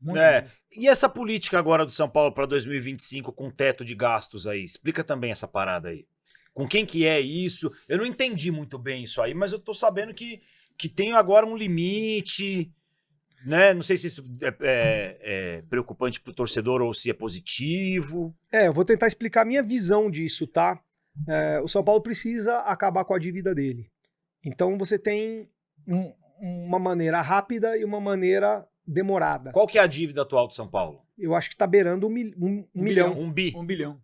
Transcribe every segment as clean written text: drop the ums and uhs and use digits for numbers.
Muito É. bom. E essa política agora do São Paulo para 2025 com teto de gastos aí? Explica também essa parada aí. Com quem que é isso? Eu não entendi muito bem isso aí, mas eu tô sabendo que tem agora um limite, né? Não sei se isso é preocupante pro torcedor ou se é positivo. Eu vou tentar explicar a minha visão disso, tá? O São Paulo precisa acabar com a dívida dele. Então você tem uma maneira rápida e uma maneira demorada. Qual que é a dívida atual do São Paulo? Eu acho que tá beirando um milhão. 1 bi? 1 bilhão.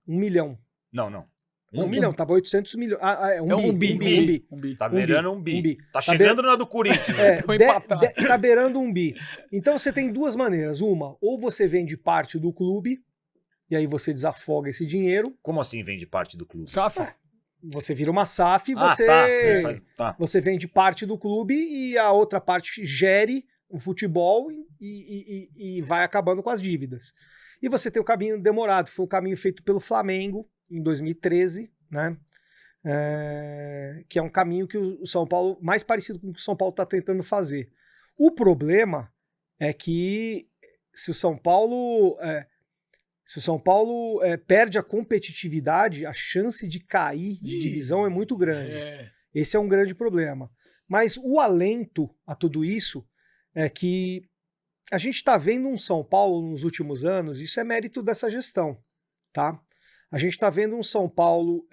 1 milhão. Não. 1 milhão, tava 800 milhões. É um bi. Tá beirando 1 Um bi. bi. Tá chegando na do Corinthians. Tão empatado. Tá beirando 1 bi. Então você tem duas maneiras. Uma, ou você vende parte do clube, e aí você desafoga esse dinheiro. Como assim vende parte do clube? Safa. Você vira uma SAF e Tá. você vende parte do clube e a outra parte gere o futebol e vai acabando com as dívidas. E você tem o caminho demorado, foi o caminho feito pelo Flamengo em 2013, né? Que é um caminho que o São Paulo, mais parecido com o que o São Paulo está tentando fazer. O problema é que se o São Paulo perde a competitividade, a chance de cair de divisão é muito grande. Esse é um grande problema. Mas o alento a tudo isso é que a gente está vendo um São Paulo nos últimos anos, isso é mérito dessa gestão, tá? A gente está vendo um São Paulo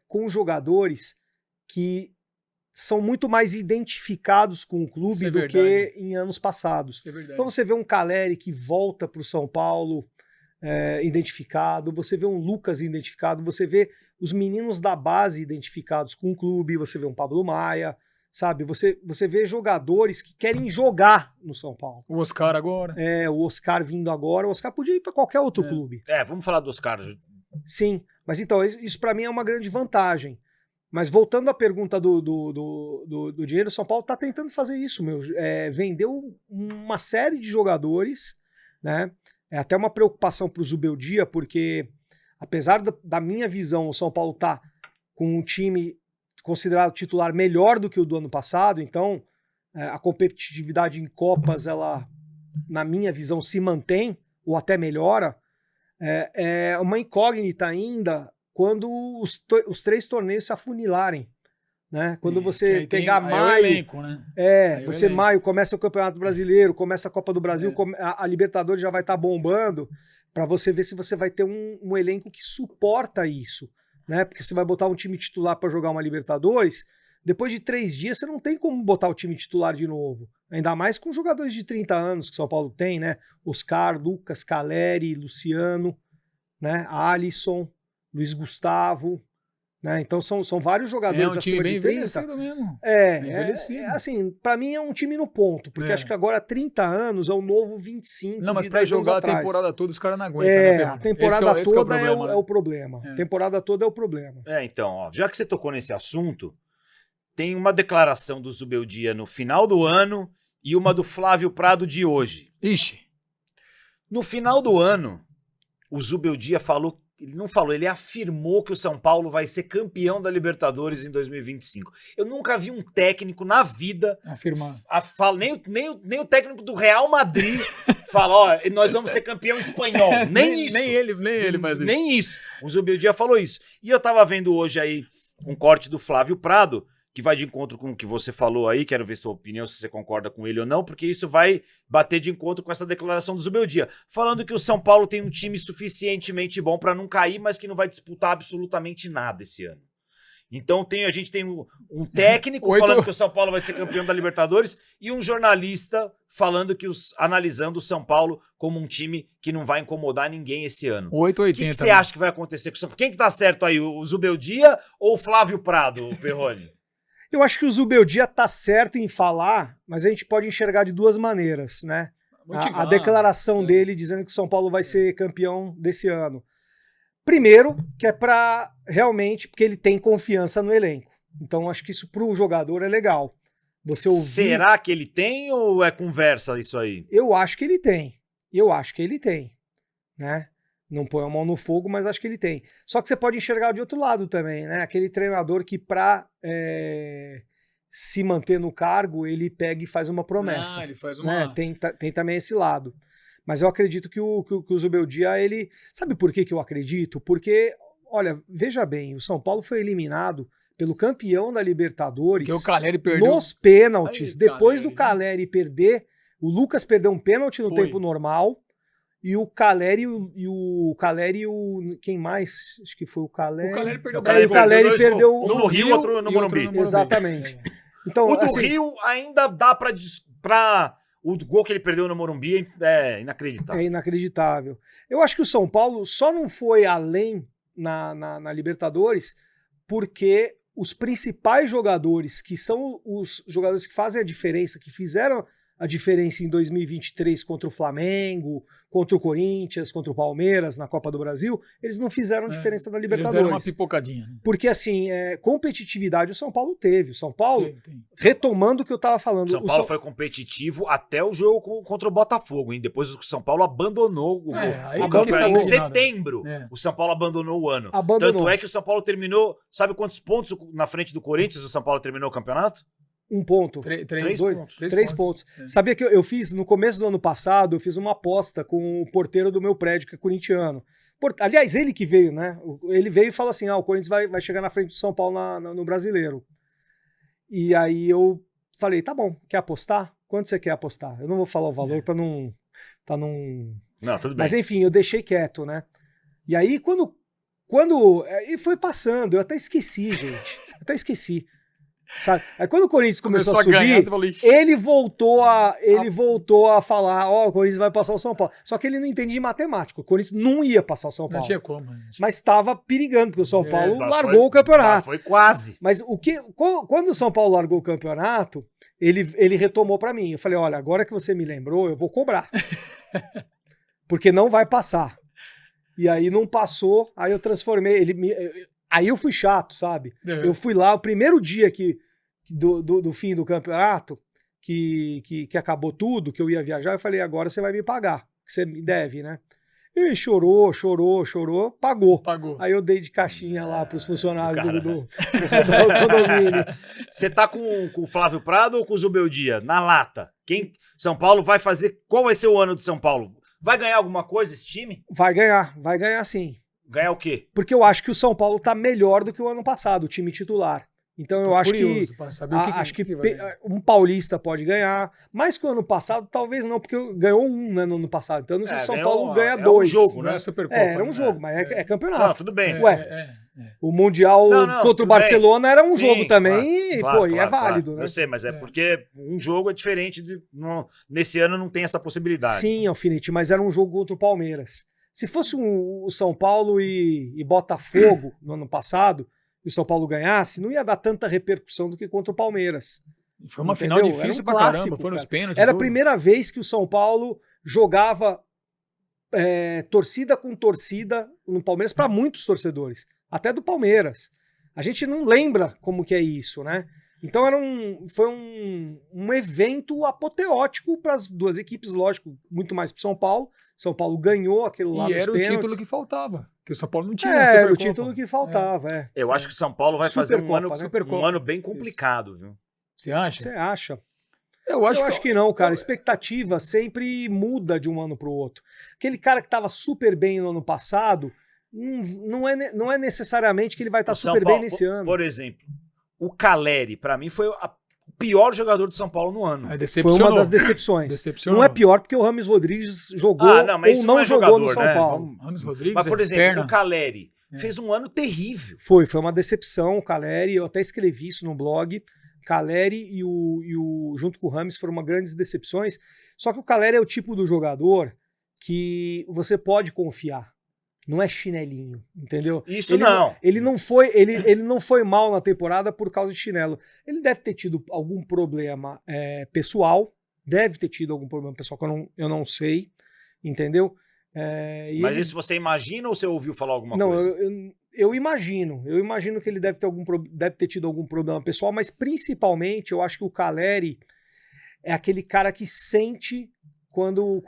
com jogadores que são muito mais identificados com o clube do que em anos passados. Então você vê um Caleri que volta para o São Paulo identificado, você vê um Lucas identificado, você vê os meninos da base identificados com o clube, você vê um Pablo Maia, sabe? Você vê jogadores que querem jogar no São Paulo. O Oscar agora. O Oscar vindo agora, o Oscar podia ir para qualquer outro clube. Vamos falar dos caras. Sim, mas então, isso para mim é uma grande vantagem. Mas voltando à pergunta do dinheiro, o São Paulo está tentando fazer isso, vendeu uma série de jogadores, né? É até uma preocupação para o Zubeldia, porque apesar da minha visão, o São Paulo está com um time considerado titular melhor do que o do ano passado, então a competitividade em Copas, ela, na minha visão, se mantém ou até melhora. É uma incógnita ainda quando os 3 torneios se afunilarem, né? Quando você pegar maio, elenco, né? Maio começa o Campeonato Brasileiro, começa a Copa do Brasil, a Libertadores já vai estar bombando, para você ver se você vai ter um elenco que suporta isso, né? Porque você vai botar um time titular para jogar uma Libertadores, depois de 3 dias você não tem como botar o time titular de novo. Ainda mais com jogadores de 30 anos que São Paulo tem, né? Oscar, Lucas, Caleri, Luciano, né? Alisson, Luiz Gustavo, né? Então são vários jogadores acima de 30. Envelhecido mesmo. Assim, pra mim é um time no ponto, porque acho que agora 30 anos é o novo 25. Não, mas pra jogar a temporada toda os caras não aguentam. Né, a temporada toda é o problema. A temporada toda é o problema. Então, ó, já que você tocou nesse assunto, tem uma declaração do Zubeldia no final do ano e uma do Flávio Prado de hoje. Ixi. No final do ano, o Zubeldia falou. Ele não falou, ele afirmou que o São Paulo vai ser campeão da Libertadores em 2025. Eu nunca vi um técnico na vida afirmar. Nem o técnico do Real Madrid fala, nós vamos ser campeão espanhol. Nem isso. Nem ele faz isso. Nem isso. O Zubeldia falou isso. E eu tava vendo hoje aí um corte do Flávio Prado, que vai de encontro com o que você falou aí, quero ver sua opinião, se você concorda com ele ou não, porque isso vai bater de encontro com essa declaração do Zubeldia, falando que o São Paulo tem um time suficientemente bom para não cair, mas que não vai disputar absolutamente nada esse ano. Então a gente tem um técnico falando que o São Paulo vai ser campeão da Libertadores e um jornalista falando que analisando o São Paulo como um time que não vai incomodar ninguém esse ano. 880. O que você acha que vai acontecer com o São Paulo? Quem que tá certo aí, o Zubeldia ou o Flávio Prado, Perrone? Eu acho que o Zubeldia tá certo em falar, mas a gente pode enxergar de duas maneiras, né? A declaração dele dizendo que o São Paulo vai ser campeão desse ano. Primeiro, que é para realmente, porque ele tem confiança no elenco. Então acho que isso pro jogador é legal. Você ouvir... Será que ele tem ou é conversa isso aí? Eu acho que ele tem. Né? Não põe a mão no fogo, mas acho que ele tem. Só que você pode enxergar de outro lado também, né? Aquele treinador que para se manter no cargo, ele pega e faz uma promessa. Ele faz uma... Né? Tem também esse lado. Mas eu acredito que o Zubeldia, ele... Sabe por que eu acredito? Porque, olha, veja bem, o São Paulo foi eliminado pelo campeão da Libertadores Porque o Caleri perdeu. nos pênaltis. Aí, Depois Caleri, do Caleri perder, o Lucas perdeu um pênalti no Foi. tempo normal. E o Caleri e o... Quem mais? Acho que foi o Caleri. O Caleri perdeu O Caleri o Caleri dois perdeu gols. Um no Rio, outro no Morumbi. Exatamente. Então, O do assim, Rio ainda dá pra... O gol que ele perdeu no Morumbi é inacreditável. é inacreditável. Eu acho que o São Paulo só não foi além na Libertadores porque os principais jogadores, que são os jogadores que fazem a diferença, que fizeram a diferença em 2023 contra o Flamengo, contra o Corinthians, contra o Palmeiras na Copa do Brasil, eles não fizeram diferença na Eles deram uma Libertadores. pipocadinha. Né? Porque, assim, competitividade o São Paulo teve. O São Paulo, Tem. retomando o que eu estava falando... O São Paulo foi competitivo até o jogo contra o Botafogo, hein? Depois o São Paulo abandonou o Aí Abandonou. que sabe Em de nada. setembro, É. o São Paulo abandonou o ano. Abandonou. Tanto é que o São Paulo terminou... Sabe quantos pontos na frente do Corinthians o São Paulo terminou o campeonato? 1 ponto. Três pontos. 3 pontos. É. Sabia que eu fiz, no começo do ano passado, eu fiz uma aposta com o porteiro do meu prédio, que é corintiano. Aliás, ele que veio, né? Ele veio e falou assim, o Corinthians vai chegar na frente do São Paulo no Brasileiro. E aí eu falei, tá bom, quer apostar? Quanto você quer apostar? Eu não vou falar o valor pra não... Não, tudo bem. Mas enfim, eu deixei quieto, né? E aí quando e foi passando, eu até esqueci, gente. Até esqueci. Sabe? Aí quando o Corinthians começou a subir, ganhar, você falou, "Ixi." ele voltou a falar, o Corinthians vai passar o São Paulo. Só que ele não entende de matemática. O Corinthians não ia passar o São Não Paulo. tinha como. Mas estava perigando, porque o São Paulo Mas largou o mas campeonato. foi quase. Mas quando o São Paulo largou o campeonato, ele retomou pra mim. Eu falei, olha, agora que você me lembrou, eu vou cobrar. Porque não vai passar. E aí não passou, aí eu transformei. Aí eu fui chato, sabe? Eu fui lá, o primeiro dia do fim do campeonato, que acabou tudo, que eu ia viajar, eu falei, agora você vai me pagar, que você me deve, né? E chorou, pagou. Aí eu dei de caixinha lá pros funcionários do condomínio. Você tá com o Flávio Prado ou com o Zubeldia? Na lata. São Paulo vai fazer... Qual vai ser o ano do São Paulo? Vai ganhar alguma coisa esse time? Vai ganhar sim. Ganhar o quê? Porque eu acho que o São Paulo tá melhor do que o ano passado, o time titular. Então eu acho curioso para saber acho que vai ganhar. um paulista pode ganhar, mais que o ano passado, talvez não, porque ganhou um, né, no ano passado. Então eu não sei se o São Paulo ganha dois. Um jogo, Não né? é Supercopa. Era um né? jogo, mas é Não, campeonato. tudo bem. Ué, o Mundial contra o tudo Barcelona era um Sim, jogo também, claro, e é válido, né? Eu sei, mas é porque um jogo é diferente nesse ano não tem essa possibilidade. Sim, Alfinete, mas era um jogo contra o Palmeiras. Se fosse o São Paulo e Botafogo no ano passado, e o São Paulo ganhasse, não ia dar tanta repercussão do que contra o Palmeiras. Foi uma Entendeu? final difícil pra clássico, caramba, foi nos cara. pênaltis. Era a tudo. primeira vez que o São Paulo jogava torcida com torcida no Palmeiras para muitos torcedores, até do Palmeiras. A gente não lembra como que é isso, né? Então foi um evento apoteótico para as duas equipes, lógico, muito mais para São Paulo. São Paulo ganhou aquele lá E nos era o pênaltis. título que faltava, que o São Paulo não tinha. Era o título que faltava, Eu acho que o São Paulo vai fazer um ano, Supercopa, né? um ano bem complicado, viu? Você acha? Você acha? Eu acho que não, cara. A expectativa sempre muda de um ano para o outro. Aquele cara que estava super bem no ano passado, não é necessariamente que ele vai estar super bem nesse ano. Por exemplo, o Caleri, pra mim, foi o pior jogador do São Paulo no ano. Foi uma das decepções. Não é pior porque o Rames Rodrigues jogou ou não jogou no São Paulo. Rames Rodrigues, mas, por exemplo, o Caleri fez um ano terrível. Foi uma decepção. O Caleri, eu até escrevi isso no blog. Caleri e junto com o Rames foram uma grandes decepções. Só que o Caleri é o tipo do jogador que você pode confiar. Não é chinelinho, entendeu? Ele não foi mal na temporada por causa de chinelo. Ele deve ter tido algum problema pessoal. Deve ter tido algum problema pessoal que eu não sei, entendeu? Mas isso você imagina ou você ouviu falar alguma não, coisa? Eu imagino. Eu imagino que ele deve ter tido algum problema pessoal, mas principalmente eu acho que o Caleri é aquele cara que sente quando o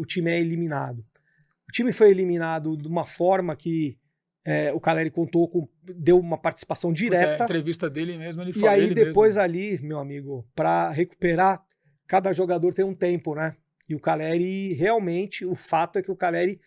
time é eliminado. O time foi eliminado de uma forma que o Caleri deu uma participação direta. A entrevista dele mesmo, ele e falou. aí depois ali, meu amigo, para recuperar, cada jogador tem um tempo, né? E o Calleri, realmente, o fato é que o Calleri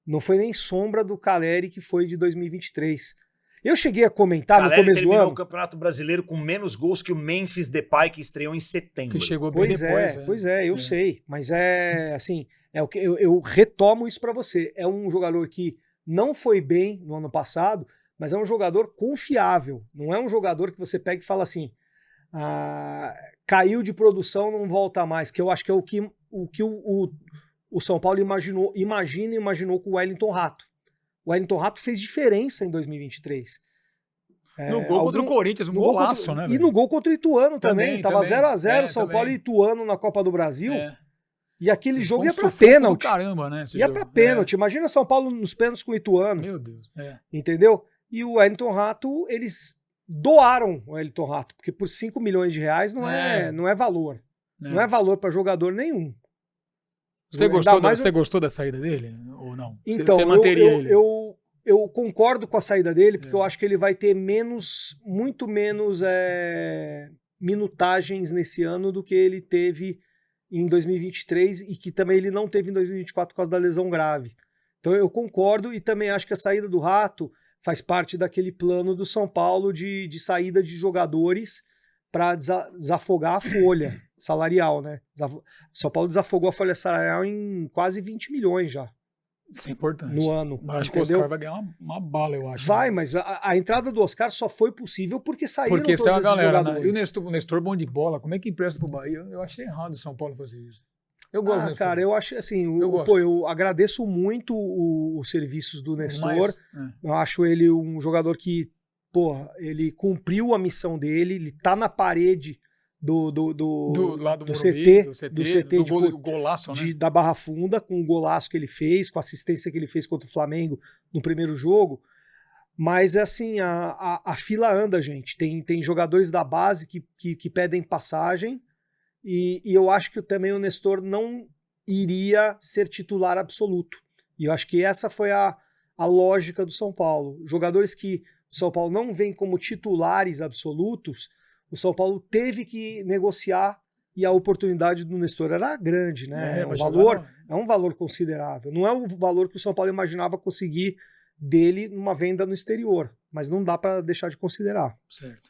não foi nem sombra do Calleri que foi de 2023. Eu cheguei a comentar no começo do terminou ano. o Campeonato Brasileiro com menos gols que o Memphis Depay, que estreou em setembro. Que chegou bem depois. Pois é, eu sei. Mas é assim, é o que eu retomo isso pra você. É um jogador que não foi bem no ano passado, mas é um jogador confiável. Não é um jogador que você pega e fala assim, caiu de produção, não volta mais. Que eu acho que é o que o São Paulo imaginou com o Wellington Rato. O Wellington Rato fez diferença em 2023. No gol contra o Corinthians, um golaço, né? E no gol contra o Ituano também. Tava 0x0, São também. Paulo e Ituano na Copa do Brasil. E aquele jogo ia pra sufoco pênalti. do caramba, né? Ia pra pênalti. Imagina São Paulo nos pênaltis com o Ituano. Meu Deus. Entendeu? E o Wellington Rato, eles doaram o Wellington Rato, porque por 5 milhões de reais não é valor. Não é valor pra jogador nenhum. Você gostou da saída dele ou não? Então, você manteria ele? Eu concordo com a saída dele, porque eu acho que ele vai ter muito menos minutagens nesse ano do que ele teve em 2023 e que também ele não teve em 2024 por causa da lesão grave. Então eu concordo e também acho que a saída do Rato faz parte daquele plano do São Paulo de saída de jogadores para desafogar a folha salarial, né? São Paulo desafogou a folha salarial em quase 20 milhões já. Isso é importante. No ano. Acho que o Oscar vai ganhar uma bala, eu acho. Vai, mas a entrada do Oscar só foi possível porque saíram todos esses galera, jogadores. Né? E o Nestor bom de bola, como é que empresta pro Bahia? Eu achei errado o São Paulo fazer isso. Eu gosto do Nestor. Cara, eu acho assim, eu agradeço muito os serviços do Nestor. Eu acho ele um jogador que, ele cumpriu a missão dele, ele tá na parede do CT golaço, né? da Barra Funda, com o golaço que ele fez, com a assistência que ele fez contra o Flamengo no primeiro jogo. Mas é assim, a fila anda, gente. Tem jogadores da base que pedem passagem e eu acho que também o Nestor não iria ser titular absoluto. E eu acho que essa foi a lógica do São Paulo. Jogadores que o São Paulo não vem como titulares absolutos, o São Paulo teve que negociar e a oportunidade do Nestor era grande, né? É um valor considerável. Não é o valor que o São Paulo imaginava conseguir dele numa venda no exterior, mas não dá para deixar de considerar. Certo.